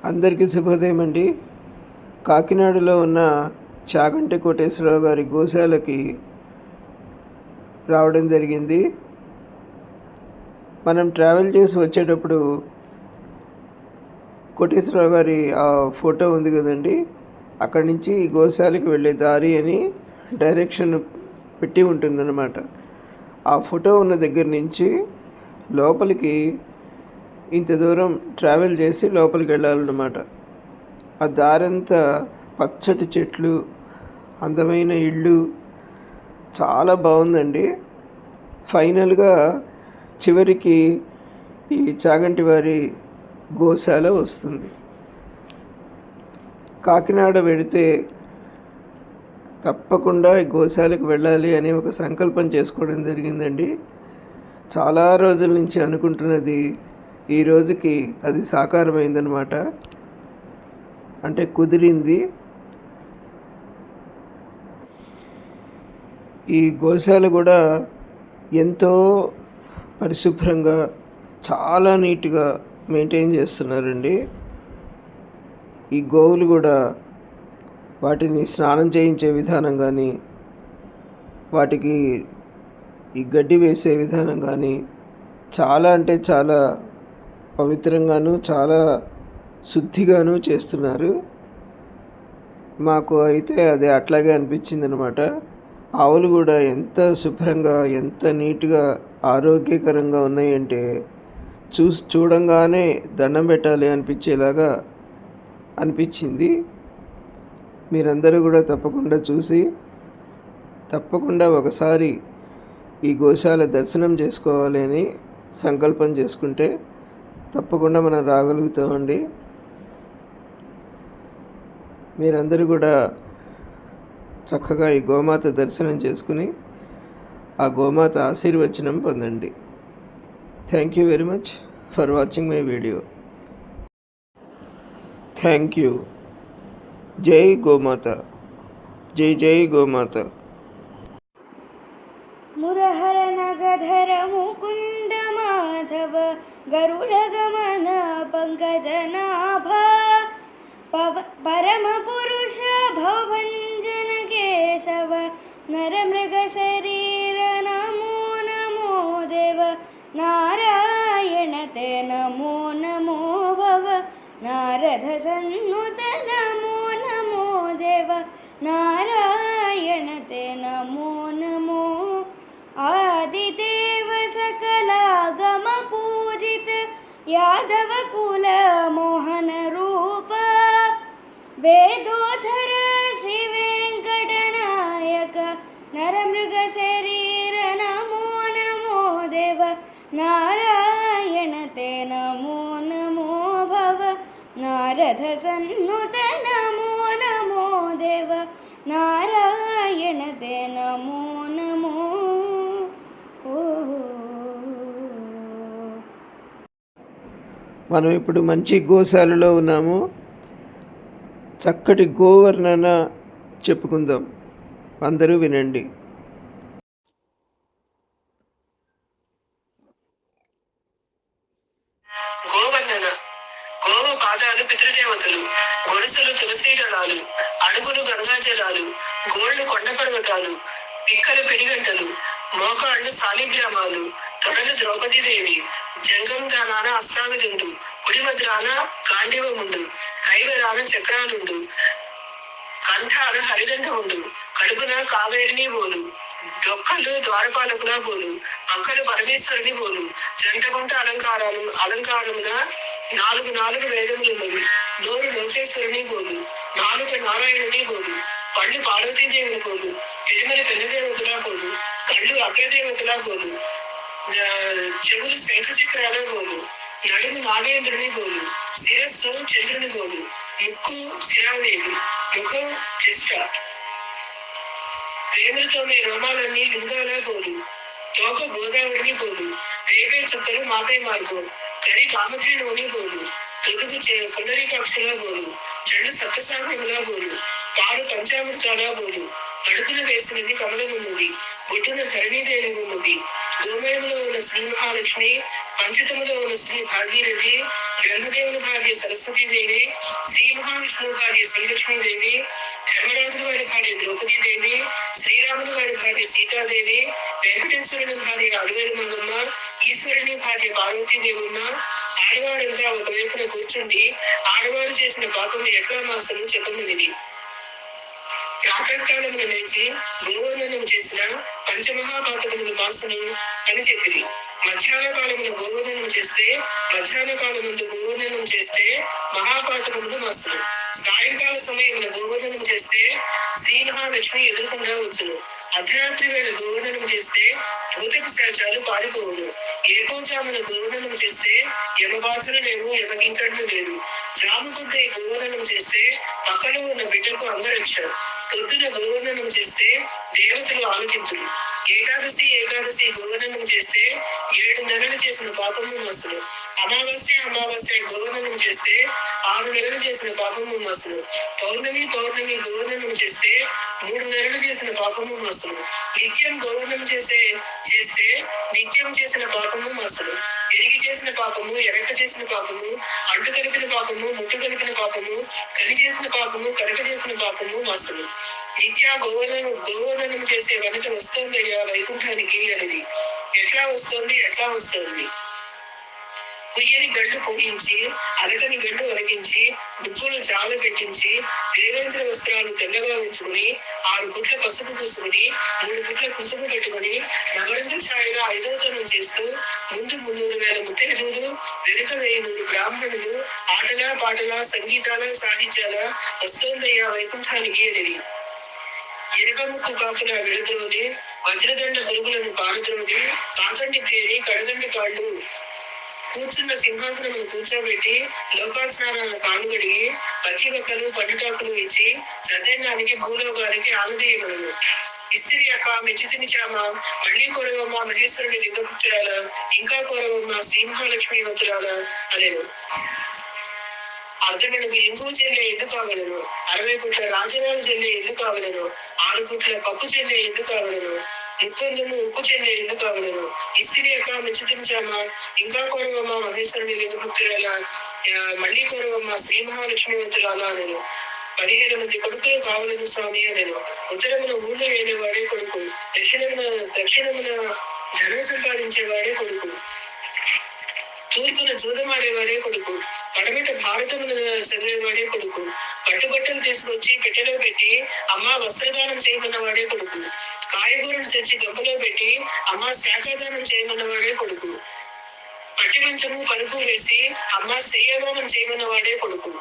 అందరికీ శుభోదయం అండి. కాకినాడలో ఉన్న చాగంటి కోటేశ్వరరావు గారి గోశాలకి రావడం జరిగింది. మనం ట్రావెల్ చేసి వచ్చేటప్పుడు కోటేశ్వరరావు గారి ఆ ఫోటో ఉంది కదండి, అక్కడి నుంచి గోశాలకి వెళ్ళే దారి అని డైరెక్షన్ పెట్టి ఉంటుందన్నమాట. ఆ ఫోటో ఉన్న దగ్గర నుంచి లోపలికి ఇంత దూరం ట్రావెల్ చేసి లోపలికి వెళ్ళాలన్నమాట. ఆ దారంతా పచ్చటి చెట్లు, అందమైన ఇళ్ళు, చాలా బాగుందండి. ఫైనల్గా చివరికి ఈ చాగంటి వారి గోశాల వస్తుంది. కాకినాడ వెళితే తప్పకుండా ఈ గోశాలకు వెళ్ళాలి అని ఒక సంకల్పం చేసుకోవడం జరిగిందండి. చాలా రోజుల నుంచి అనుకుంటున్నది ఈ రోజుకి అది సాకారమైందనమాట. అంటే కుదిరింది. ఈ గోశాల కూడా ఎంతో పరిశుభ్రంగా చాలా నీట్గా మెయింటైన్ చేస్తున్నారండి. ఈ గోవులు కూడా వాటిని స్నానం చేయించే విధానం కానీ, వాటికి ఈ గడ్డి వేసే విధానం కానీ చాలా అంటే చాలా పవిత్రంగాను చాలా శుద్ధిగాను చేస్తున్నారు. మాకు అయితే అది అట్లాగే అనిపించింది అనమాట. ఆవులు కూడా ఎంత శుభ్రంగా, ఎంత నీట్గా, ఆరోగ్యకరంగా ఉన్నాయంటే చూడంగానే దండం పెట్టాలి అనిపించేలాగా అనిపించింది. మీరందరూ కూడా తప్పకుండా చూసి తప్పకుండా ఒకసారి ఈ గోశాల దర్శనం చేసుకోవాలి అని సంకల్పం చేసుకుంటే తప్పకుండా మనం రాగలుగుతామండి. మీరందరూ కూడా చక్కగా ఈ గోమాత దర్శనం చేసుకుని ఆ గోమాత ఆశీర్వచనం పొందండి. Thank you very much for watching my video. Thank you. జై గోమాత. జై జై గోమాత. మురహర నగధర ముకుంద మాధవ గరుడగమన పంకజనాభ పరమ పురుష భవభంజన కేశవ నరమృగ శరీర నమో నమో దేవ నారాయణ తే నమో నమో భవ నారద సన్నుత నమో నమో దేవ నారాయణ తే నమో నమో आदिदेव सकलागम पूजित यादव कुल मोहन रूप वेदोधर श्री वेंकटनायक नरमृग शरीर नमो नमो देव नारायण ते नमो नमो भव नारद सन्नुत नमो नमो देव नारायण ते नमो नमो. మనం ఇప్పుడు మంచి గోశాలలో ఉన్నాము. చక్కటి గోవర్ణన చెప్పుకుందాం. అందరూ వినండి. గోవర్ణన. గోవు పాదాలు పితృదేవతలు, గొలుసులు తులసీ దళాలు, అడుగులు గంగాజలాలు, గోళ్లు కొండ పర్వతాలు, పిక్కలు పిడిగంటలు, మోకాళ్ళు శాలిగ్రామాలు, తొడలు ద్రౌపదీదేవి, జంగం దానాన అష్టావిధుండు, కుడిమద్రాన గాంధీవముండు, కైవరాన చక్రాలుండు, కంఠాన హరిదండముండు, కడుపున కావేరిని బోలు, డొక్కలు ద్వారపాలకులా బోలు, పక్కలు పరమేశ్వరుని బోలు, జంటగుంట అలంకారమున నాలుగు వేదములున్నవి, నోరు లోకేశ్వరుని బోలు, నాలుక నారాయణుని బోలు, పళ్ళు పార్వతీదేవిని బోలు, తిరుమల పెన్నదేవతలా బోలు, కళ్ళు అగ్రదేవతలా బోలు, చెవులు శంఖ చక్రాల బోలు, నడుము నాగేంద్రుని బోలు, శిరస్సు చంద్రుని బోలు, ముక్కు శిరాదేవి, ముఖం చెష్ట, ప్రేమలతో మీ రోమాలన్నీ లింగాల బోలు, తోక గోదావరిని బోలు, రేపే చుక్కలు మాపే మార్గం, కరి కామధేనుని బోలు, పొదుగు పునరికాక్షలా బోలు, చెడు సప్తసాగములా బోలు, పాలు పంచామృతాలా బోలు, కడుపున వేసినది కమలమున్నది, బొట్టున ధరణీదేవి ఉన్నది, గోమయంలో ఉన్న శ్రీ మహాలక్ష్మి, పంచతములో ఉన్న శ్రీ భాగీరథి, బ్రహ్మదేవుని భార్య సరస్వతీదేవి, శ్రీ మహావిష్ణువు భార్య శ్రీలక్ష్మీదేవి, ధర్మరాజుల వారి భార్య ద్రౌపదీదేవి, శ్రీరాముని వారి భార్య సీతాదేవి, వెంకటేశ్వరుని భార్య అలివేలు మంగమ్మ, ఈశ్వరుని భార్య పార్వతీదేవున్న, ఆడవారంతా ఒకవైపున కూర్చుండి ఆడవారు చేసిన పాపం ఎట్లా మాసలు చెప్పమనిది. ప్రాతకాలమున లేచి గోవర్ణనం చేసిన పంచమహాపాతకముల మాసను అని చెప్పింది. మధ్యాహ్న కాలమున గోవర్ణనం చేస్తే, మధ్యాహ్న కాలముందు గోవర్ణనం చేస్తే మహాపాతకములు మాసలు. సాయంకాల సమయమున గోవర్ణనం చేస్తే శ్రీ మహాలక్ష్మి ఎదురకుండా వచ్చును. అర్ధరాత్రి వేళ గోవర్ణనం చేస్తే భూతపు శాచాలు పారిపోవును. ఏకోజామున గోవర్ణనం చేస్తే యమబాధలు లేవు, యమకింకట్లు లేవు. జాముకుంటే గోవర్ణనం చేస్తే పక్కన ఉన్న బిడ్డకు అంగరక్ష. పొద్దున గోవర్ణనం చేస్తే దేవతలు ఆలకింతులు. ఏకాదశి గోవర్ణనం చేస్తే 7 నెలలు చేసిన పాపము మసులు. అమావాస్య గోవర్ణనం చేస్తే 6 నెలలు చేసిన పాపము మసులు. పౌర్ణమి గోవర్ణనం చేస్తే 3 నెలలు చేసిన పాపము మసులు. నిత్యం గోవర్ణనం చేస్తే నిత్యం చేసిన పాపము మసులు. ఎరిగి చేసిన పాపము, ఎరక చేసిన పాపము, అంటు కలిపిన పాపము, ముట్టు కలిపిన పాపము, కలి చేసిన పాపము, కరక చేసిన పాపము మసులు. నిత్య గోవర్ణనం చేసే వనిత వస్తుందయ్యా వైకుంఠానికి అనేది. ఎట్లా వస్తుంది? పుయ్యని గడ్డు పొగించి, అరకని గడ్డు అరకించి, ముగ్గులు చాల పెట్టించి, దేవేంద్ర వస్త్రాలు తెల్లగా ఉంచుకుని, 6 పుట్ల పసుపు పూసుకుని, 3 పుట్ల కుసుపు పెట్టుకుని, నగరంతో ఛాయగా 5వ తనం చేస్తూ, ముందు 300,000 ముత్తైదువులు, వెనుక 1000 బ్రాహ్మణులు, ఆటలా పాటలా సంగీతాల సాహిత్యాల వస్తోందయ్యా వైకుంఠానికి అనేది. ఎనకముక్కు కాపుల విడద్రోని, వజ్రదండ గురుగులను పారుద్రోని, కాకండి పేరి కడగండి కాళ్ళు కూర్చున్న సింహాసనమును కూర్చోబెట్టి, లోకాస్నానాలను కానుగడిగి, పచ్చి బక్కలు పండుటాకులు ఇచ్చి, సత్యనానికి భూలోకానికి ఆనందీయమను. ఇస్త్రీ అక్క మెచ్చితిని చామ, మళ్ళీ కొరవమ్మ మహేశ్వరుని లింగపుత్రాల, ఇంకా కొరవమ్మ శ్రీ మహాలక్ష్మీవతురాల అనేను. అర్ధగడుగు ఇంగువ చెల్లె ఎందు కావలను, 60 పుట్ల రాజనాలు చెల్లె ఎందు కావలను, 6 పుట్ల పప్పు చెల్లె ఎందు కావలను, 30 ఉప్పు చెల్లె ఎందు కావలను. ఇస్త్రీ అక్క మెచ్చుతించామా, ఇంకా కొరవమ్మ మహేశ్వరుని లింగపుత్రాల, మళ్ళీ కొరవమ్మ శ్రీ మహాలక్ష్మీవతురాల అనేను. 17 మంది కొడుకులు కావలను స్వామి అనేను. ఉత్తరమున ఊళ్ళో వేలేవాడే కొడుకు, దక్షిణమున ధనం సంపాదించేవాడే కొడుకు, తూర్పున జూదమాడేవాడే కొడుకు, పడమిట భారతమును చదివేవాడే కొడుకు, పట్టుబట్టలు తీసుకొచ్చి పెట్టెలో పెట్టి అమ్మ వస్త్రదానం చేయమన్నవాడే కొడుకు, కాయగూరలు తెచ్చి గంపలో పెట్టి అమ్మ శాఖాదానం చేయమన్నవాడే కొడుకు, పట్టి మంచము పరుపు వేసి అమ్మ శయ్యాదానం చేయమన్నవాడే కొడుకు,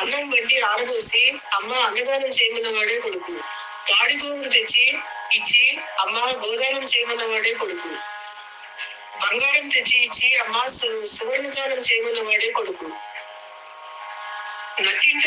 అన్నం వండి ఆరబోసి అమ్మ అన్నదానం చేయమన్నవాడే కొడుకు, పాడి గోవులు తెచ్చి ఇచ్చి అమ్మ గోదానం చేయమన్నవాడే కొడుకు, బంగారం తెచ్చి ఇచ్చి అమ్మ సువర్ణదానం చేయమన్నవాడే కొడుకు, నక్కింట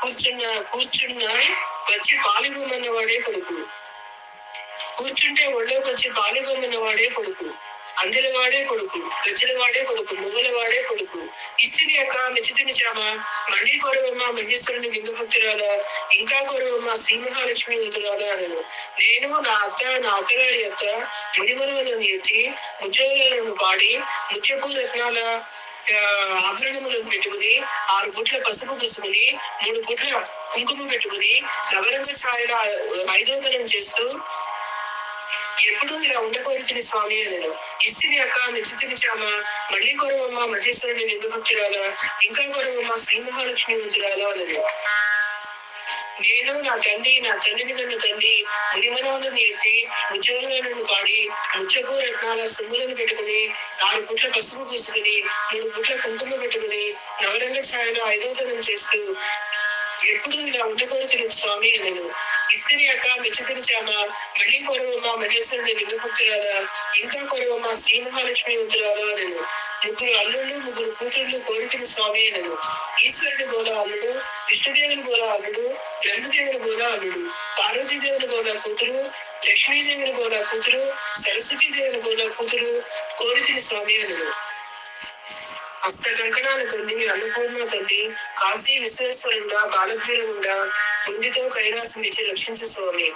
కూర్చున్న వచ్చి పాలిగొమ్మన్నవాడే కొడుకు, కూర్చుంటే ఒళ్ళోకి వచ్చి పాలిగొమ్మన్నవాడే కొడుకు, అందెలవాడే కొడుకు, గజ్జలవాడే కొడుకు, మువ్వలవాడే కొడుకు, ఇస్త్రీ అక్క మెచ్చితిని చామ, మళ్ళీ కొరవమ్మ మహేశ్వరుని లింగపుత్రాల, ఇంకా కొరవమ్మ శ్రీ మహాలక్ష్మి వతురాల అనను. నేను నా అత్తగారి అత్త మునిమనులను ఎత్తి ముచ్చోలను పాడి, ముత్యపు రత్నాల ఆభరణములను పెట్టుకుని, 6 పుట్ల పసుపు పూసుకుని, 3 పుట్ల కుంకుమ పెట్టుకుని, నవరంగ ఛాయల 5వ తనం చేస్తూ ఎప్పుడు ఇలా ఉండకోరిచిన స్వామి అనను. ఇస్త్రీ అక్క మెచ్చితిని చామ, మళ్ళీ కొరవమ్మ మహేశ్వరుని లింగభక్తురాల, ఇంకా కొరవమ్మ శ్రీ మహాలక్ష్మి వతురాల అనను. నేను నా తండ్రిని కన్న తండ్రి మునిమనవులను ఎత్తి ముచ్చోలను పాడి, ముచ్చపు రత్నాల సొమ్ములను పెట్టుకుని, 6 పుట్ల పసుపు పూసుకుని, 3 పుట్ల కుంకుమ పెట్టుకుని, నవరంగ ఛాయలో 5వ తనం చేస్తూ ఎప్పుడు ఇలా ఉండకోరుచిన స్వామి అనను. ఇస్త్రీ అక్క మెచ్చితిని చామ, మళ్ళీ కొరవమ్మ మహేశ్వరుని లింగపుత్రాల, ఇంకా కొరవమ్మ శ్రీ మహాలక్ష్మి వతురాల అనను. 3 అల్లుళ్ళు 3 కూతుళ్ళు కోరిచిన స్వామి అనను. ఈశ్వరుని బోల అల్లుడు, విష్ణుదేవుని బోల అల్లుడు, బ్రహ్మదేవుని బోల అల్లుడు, పార్వతీదేవుని బోల కూతురు, లక్ష్మీదేవుని బోల కూతురు, సరస్వతీదేవుని బోల కూతురు కోరిచిన స్వామి అనను. హస్త కంకణాల తల్లి అన్నపూర్ణ తల్లి కాశీ విశ్వేశ్వరుడా కాలభైరవుడా బుద్ధితో కైలాసం ఇచ్చి రక్షించు స్వామి.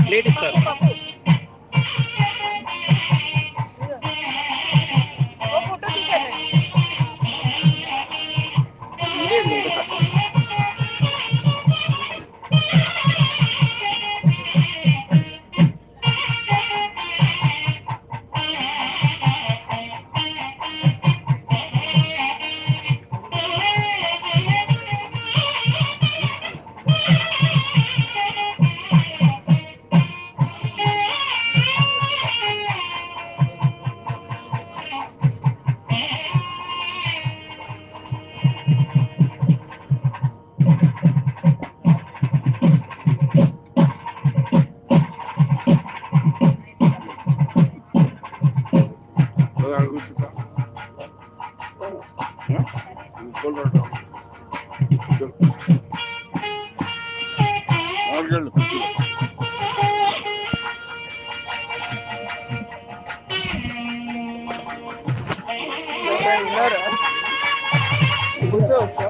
ప్లేట్ ఇస్తారు. కూర్చోవచ్చు